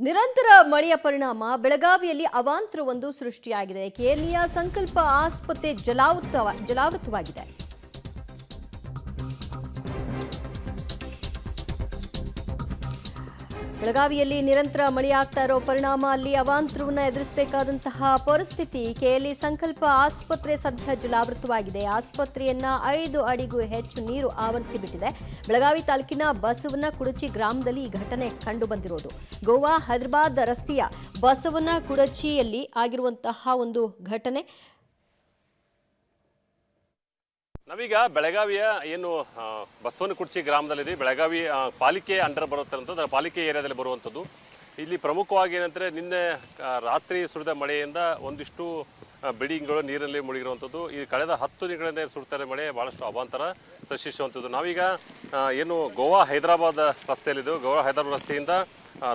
ನಿರಂತರ ಮಳೆಯ ಪರಿಣಾಮ ಬೆಳಗಾವಿಯಲ್ಲಿ ಅವಾಂತರವೊಂದು ಸೃಷ್ಟಿಯಾಗಿದೆ. ಕೆಎಲ್ಇಯ ಸಂಕಲ್ಪ ಆಸ್ಪತ್ರೆ ಜಲಾವೃತವಾಗಿದೆ. ಬೆಳಗಾವಿಯಲ್ಲಿ ನಿರಂತರ ಮಳೆಯಾಗ್ತಾ ಇರೋ ಪರಿಣಾಮ ಅಲ್ಲಿ ಅವಾಂತರವನ್ನು ಎದುರಿಸಬೇಕಾದಂತಹ ಪರಿಸ್ಥಿತಿ. ಕೆಎಲ್ಇ ಸಂಕಲ್ಪ ಆಸ್ಪತ್ರೆ ಸದ್ಯ ಜಲಾವೃತವಾಗಿದೆ. ಆಸ್ಪತ್ರೆಯನ್ನ 5 ಅಡಿಗೂ ಹೆಚ್ಚು ನೀರು ಆವರಿಸಿಬಿಟ್ಟಿದೆ. ಬೆಳಗಾವಿ ತಾಲೂಕಿನ ಬಸವನ ಕುಡಚಿ ಗ್ರಾಮದಲ್ಲಿ ಈ ಘಟನೆ ಕಂಡು ಬಂದಿರೋದು. ಗೋವಾ ಹೈದರಾಬಾದ್ ರಸ್ತೆಯ ಬಸವನ ಕುಡಚಿಯಲ್ಲಿ ಆಗಿರುವಂತಹ ಒಂದು ಘಟನೆ. ನಾವೀಗ ಬೆಳಗಾವಿಯ ಏನು ಬಸವನ ಕುರ್ಚಿ ಗ್ರಾಮದಲ್ಲಿದೆ. ಬೆಳಗಾವಿ ಪಾಲಿಕೆ ಅಂಡರ್ ಬರುತ್ತಂತ ಪಾಲಿಕೆ ಏರಿಯಾದಲ್ಲಿ ಬರುವಂಥದ್ದು. ಇಲ್ಲಿ ಪ್ರಮುಖವಾಗಿ ಏನಂದರೆ ನಿನ್ನೆ ರಾತ್ರಿ ಸುರಿದ ಮಳೆಯಿಂದ ಒಂದಿಷ್ಟು ಬಿಲ್ಡಿಂಗ್ಗಳು ನೀರಲ್ಲಿ ಮುಳುಗಿರುವಂಥದ್ದು. ಈ ಕಳೆದ 10 ದಿನಗಳಿಂದ ಸುರಿತಾರೆ ಮಳೆ ಭಾಳಷ್ಟು ಅವಾಂತರ ಸೃಷ್ಟಿಸುವಂಥದ್ದು. ನಾವೀಗ ಏನು ಗೋವಾ ಹೈದರಾಬಾದ್ ರಸ್ತೆಯಲ್ಲಿದ್ದು, ಗೋವಾ ಹೈದರಾಬಾದ್ ರಸ್ತೆಯಿಂದ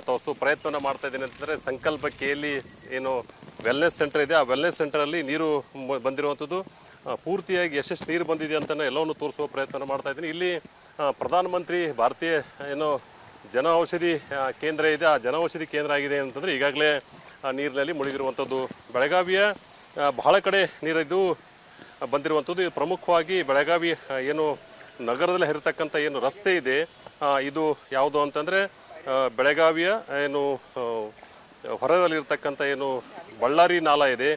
ತಾವು ಪ್ರಯತ್ನವನ್ನು ಮಾಡ್ತಾ ಇದ್ದೀನಿ ಅಂತಂದರೆ ಸಂಕಲ್ಪ ಕೆಎಲ್ಇ ಏನು ವೆಲ್ನೆಸ್ ಸೆಂಟರ್ ಇದೆ, ಆ ವೆಲ್ನೆಸ್ ಸೆಂಟರಲ್ಲಿ ನೀರು ಬಂದಿರುವಂಥದ್ದು. ಪೂರ್ತಿಯಾಗಿ ಎಷ್ಟೆಷ್ಟು ನೀರು ಬಂದಿದೆ ಅಂತ ಎಲ್ಲವನ್ನು ತೋರಿಸುವ ಪ್ರಯತ್ನ ಮಾಡ್ತಾ ಇದ್ದೀನಿ. ಇಲ್ಲಿ ಪ್ರಧಾನಮಂತ್ರಿ ಭಾರತೀಯ ಏನು ಜನೌಷಧಿ ಕೇಂದ್ರ ಇದೆ, ಆ ಜನೌಷಧಿ ಕೇಂದ್ರ ಆಗಿದೆ ಅಂತಂದರೆ ಈಗಾಗಲೇ ನೀರಿನಲ್ಲಿ ಮುಳುಗಿರುವಂಥದ್ದು. ಬೆಳಗಾವಿಯ ಬಹಳ ಕಡೆ ನೀರಿದ್ದು ಬಂದಿರುವಂಥದ್ದು. ಇದು ಪ್ರಮುಖವಾಗಿ ಬೆಳಗಾವಿ ಏನು ನಗರದಲ್ಲಿ ಹರಿತಕ್ಕಂಥ ಏನು ರಸ್ತೆ ಇದೆ, ಇದು ಯಾವುದು ಅಂತಂದರೆ ಬೆಳಗಾವಿಯ ಏನು ಹೊರದಲ್ಲಿರ್ತಕ್ಕಂಥ ಏನು ಬಳ್ಳಾರಿ ನಾಲ ಇದೆ,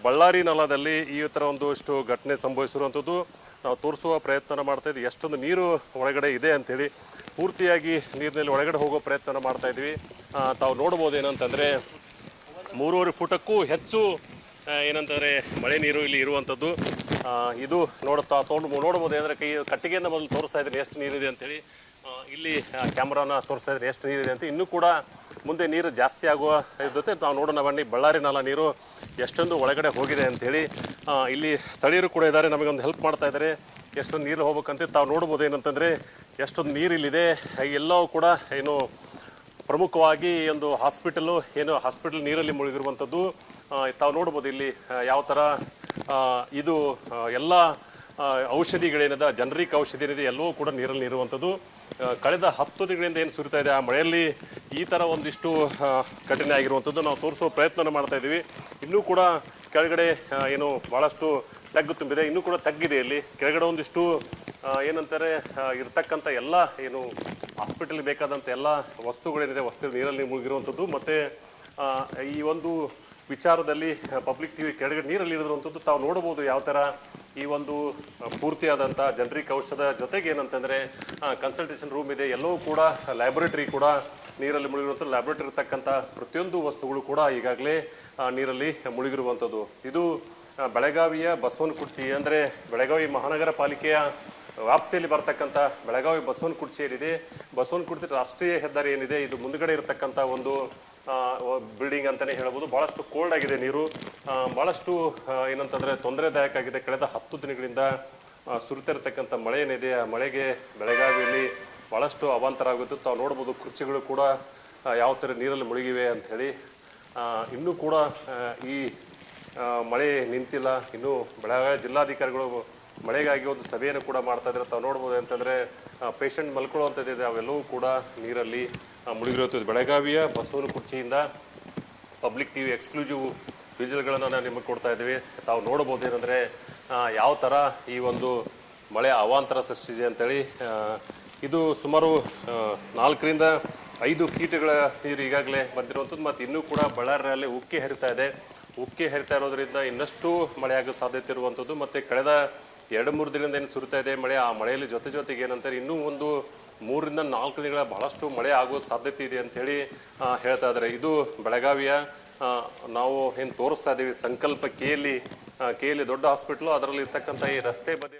ಬಳ್ಳಾರಿ ನಾಲದಲ್ಲಿ ಈ ಥರ ಒಂದಷ್ಟು ಘಟನೆ ಸಂಭವಿಸಿರುವಂಥದ್ದು ನಾವು ತೋರಿಸುವ ಪ್ರಯತ್ನ ಮಾಡ್ತಾ ಇದ್ವಿ. ಎಷ್ಟೊಂದು ನೀರು ಒಳಗಡೆ ಇದೆ ಅಂಥೇಳಿ ಪೂರ್ತಿಯಾಗಿ ನೀರಿನಲ್ಲಿ ಒಳಗಡೆ ಹೋಗೋ ಪ್ರಯತ್ನ ಮಾಡ್ತಾ ಇದ್ವಿ. ತಾವು ನೋಡ್ಬೋದು ಏನಂತಂದರೆ 3.5 ಫುಟಕ್ಕೂ ಹೆಚ್ಚು ಏನಂತಂದರೆ ಮಳೆ ನೀರು ಇಲ್ಲಿ ಇರುವಂಥದ್ದು. ಇದು ನೋಡ್ಬೋದು ಏನಂದರೆ ಕಟ್ಟಿಗೆಯಿಂದ ಮೊದಲು ತೋರಿಸ್ತಾ ಇದ್ದೀನಿ ಎಷ್ಟು ನೀರಿದೆ ಅಂಥೇಳಿ. ಇಲ್ಲಿ ಕ್ಯಾಮ್ರಾನ ತೋರಿಸ್ತಾ ಇದ್ದೀನಿ ಎಷ್ಟು ನೀರಿದೆ ಅಂತ. ಇನ್ನೂ ಕೂಡ ಮುಂದೆ ನೀರು ಜಾಸ್ತಿ ಆಗುವ ಜೊತೆ ನಾವು ನೋಡೋಣ ಬನ್ನಿ ಬಳ್ಳಾರಿ ನಾಲ ನೀರು ಎಷ್ಟೊಂದು ಒಳಗಡೆ ಹೋಗಿದೆ ಅಂಥೇಳಿ. ಇಲ್ಲಿ ಸ್ಥಳೀಯರು ಕೂಡ ಇದ್ದಾರೆ, ನಮಗೊಂದು ಹೆಲ್ಪ್ ಮಾಡ್ತಾ ಇದ್ದಾರೆ ಎಷ್ಟೊಂದು ನೀರು ಹೋಗ್ಬೇಕಂತ. ತಾವು ನೋಡ್ಬೋದು ಏನಂತಂದರೆ ಎಷ್ಟೊಂದು ನೀರು ಇಲ್ಲಿದೆ. ಎಲ್ಲವೂ ಕೂಡ ಏನು ಪ್ರಮುಖವಾಗಿ ಒಂದು ಹಾಸ್ಪಿಟಲ್ ನೀರಲ್ಲಿ ಮುಳುಗಿರುವಂಥದ್ದು ತಾವು ನೋಡ್ಬೋದು. ಇಲ್ಲಿ ಯಾವ ಥರ ಇದು ಎಲ್ಲ ಔಷಧಿಗಳೇನಿದೆ, ಜನರಿಕ್ ಔಷಧಿ ಏನಿದೆ ಎಲ್ಲವೂ ಕೂಡ ನೀರಲ್ಲಿ ಇರುವಂಥದ್ದು. ಕಳೆದ 10 ದಿನಗಳಿಂದ ಏನು ಸುರಿತಾ ಇದೆ ಆ ಮಳೆಯಲ್ಲಿ ಈ ಥರ ಒಂದಿಷ್ಟು ಘಟನೆ ಆಗಿರುವಂಥದ್ದು ನಾವು ತೋರಿಸುವ ಪ್ರಯತ್ನ ಮಾಡ್ತಾ ಇದ್ದೀವಿ. ಇನ್ನೂ ಕೂಡ ಕೆಳಗಡೆ ಏನು ಭಾಳಷ್ಟು ತಗ್ಗು ತುಂಬಿದೆ, ಇನ್ನೂ ಕೂಡ ತಗ್ಗಿದೆ. ಇಲ್ಲಿ ಕೆಳಗಡೆ ಒಂದಿಷ್ಟು ಏನಂತಾರೆ ಇರ್ತಕ್ಕಂಥ ಎಲ್ಲ ಏನು ಹಾಸ್ಪಿಟಲ್ಗೆ ಬೇಕಾದಂಥ ಎಲ್ಲ ವಸ್ತುಗಳೇನಿದೆ ನೀರಲ್ಲಿ ಮುಳುಗಿರುವಂಥದ್ದು. ಮತ್ತು ಈ ಒಂದು ವಿಚಾರದಲ್ಲಿ ಪಬ್ಲಿಕ್ ಟಿವಿ ಕೆಳಗಡೆ ನೀರಲ್ಲಿ ಇರುವಂಥದ್ದು ತಾವು ನೋಡ್ಬೋದು. ಯಾವ ಥರ ಈ ಒಂದು ಪೂರ್ತಿಯಾದಂಥ ಜನರಿಕ್ ಔಷಧ ಜೊತೆಗೆ ಏನಂತಂದರೆ ಕನ್ಸಲ್ಟೇಷನ್ ರೂಮ್ ಇದೆ, ಎಲ್ಲವೂ ಕೂಡ ಲ್ಯಾಬೊರೇಟರಿ ಕೂಡ ನೀರಲ್ಲಿ ಮುಳುಗಿರುವಂಥದ್ದು. ಲ್ಯಾಬೊರೇಟರಿ ಇರ್ತಕ್ಕಂಥ ಪ್ರತಿಯೊಂದು ವಸ್ತುಗಳು ಕೂಡ ಈಗಾಗಲೇ ನೀರಲ್ಲಿ ಮುಳುಗಿರುವಂಥದ್ದು. ಇದು ಬೆಳಗಾವಿಯ ಬಸವನ ಕುರ್ಚಿ ಅಂದರೆ ಬೆಳಗಾವಿ ಮಹಾನಗರ ಪಾಲಿಕೆಯ ವ್ಯಾಪ್ತಿಯಲ್ಲಿ ಬರ್ತಕ್ಕಂಥ ಬೆಳಗಾವಿ ಬಸವನ ಕುರ್ಚಿ ಏನಿದೆ, ಬಸವನ ಕುರ್ಚಿ ರಾಷ್ಟ್ರೀಯ ಹೆದ್ದಾರಿ ಏನಿದೆ, ಇದು ಮುಂದುಗಡೆ ಇರತಕ್ಕಂಥ ಒಂದು ಬಿಲ್ಡಿಂಗ್ ಅಂತಲೇ ಹೇಳ್ಬೋದು. ಭಾಳಷ್ಟು ಕೋಲ್ಡ್ ಆಗಿದೆ ನೀರು, ಭಾಳಷ್ಟು ಏನಂತಂದರೆ ತೊಂದರೆದಾಯಕ ಆಗಿದೆ. ಕಳೆದ 10 ದಿನಗಳಿಂದ ಸುರಿತಿರ್ತಕ್ಕಂಥ ಮಳೆ ಏನಿದೆ, ಆ ಮಳೆಗೆ ಬೆಳಗಾವಿಯಲ್ಲಿ ಭಾಳಷ್ಟು ಅವಾಂತರ ಆಗುತ್ತೆ. ತಾವು ನೋಡ್ಬೋದು ಕುರ್ಚಿಗಳು ಕೂಡ ಯಾವ ಥರ ನೀರಲ್ಲಿ ಮುಳುಗಿವೆ ಅಂಥೇಳಿ. ಇನ್ನೂ ಕೂಡ ಈ ಮಳೆ ನಿಂತಿಲ್ಲ. ಇನ್ನೂ ಬೆಳಗಾವಿ ಜಿಲ್ಲಾಧಿಕಾರಿಗಳು ಮಳೆಗಾಗಿ ಒಂದು ಸಭೆಯನ್ನು ಕೂಡ ಮಾಡ್ತಾ ಇದ್ದಾರೆ. ತಾವು ನೋಡ್ಬೋದು ಅಂತಂದರೆ ಪೇಷಂಟ್ ಮಲ್ಕೊಳ್ಳುವಂಥದ್ದಿದೆ, ಅವೆಲ್ಲವೂ ಕೂಡ ನೀರಲ್ಲಿ ಮುಳುಗಿರುತ್ತದೆ. ಬೆಳಗಾವಿಯ ಬಸವನ ಕುರ್ಚಿಯಿಂದ ಪಬ್ಲಿಕ್ ಟಿವಿ ಎಕ್ಸ್ಕ್ಲೂಸಿವ್ ವಿಜುವಲ್ಗಳನ್ನು ನಾವು ನಿಮಗೆ ಕೊಡ್ತಾ ಇದ್ದೀವಿ. ತಾವು ನೋಡ್ಬೋದು ಏನಂದರೆ ಯಾವ ಥರ ಈ ಒಂದು ಮಳೆ ಅವಾಂತರ ಸೃಷ್ಟಿಸಿದೆ ಅಂತೇಳಿ. ಇದು ಸುಮಾರು 4 ರಿಂದ 5 ಫೀಟ್ಗಳ ನೀರು ಈಗಾಗಲೇ ಬಂದಿರುವಂಥದ್ದು. ಮತ್ತು ಇನ್ನೂ ಕೂಡ ಬಳ್ಳಾರಿಯಲ್ಲಿ ಉಕ್ಕಿ ಹರಿತಾ ಇದೆ. ಉಕ್ಕಿ ಹರಿತಾ ಇರೋದ್ರಿಂದ ಇನ್ನಷ್ಟು ಮಳೆ ಆಗೋ ಸಾಧ್ಯತೆ ಇರುವಂಥದ್ದು. ಮತ್ತು ಕಳೆದ 2-3 ದಿನದಿಂದ ಏನು ಸುರಿತಾ ಇದೆ ಮಳೆ, ಆ ಮಳೆಯಲ್ಲಿ ಜೊತೆಗೆ ಏನಂತಾರೆ ಇನ್ನೂ ಒಂದು 3 ರಿಂದ 4 ದಿನಗಳ ಬಹಳಷ್ಟು ಮಳೆ ಆಗೋ ಸಾಧ್ಯತೆ ಇದೆ ಅಂಥೇಳಿ ಹೇಳ್ತಾ ಇದ್ದಾರೆ. ಇದು ಬೆಳಗಾವಿಯ ನಾವು ಏನು ತೋರಿಸ್ತಾ ಇದ್ದೀವಿ ಸಂಕಲ್ಪ ಕೆಎಲ್ಇ ದೊಡ್ಡ ಹಾಸ್ಪಿಟ್ಲು, ಅದರಲ್ಲಿ ಇರ್ತಕ್ಕಂಥ ಈ ರಸ್ತೆ ಬದಿ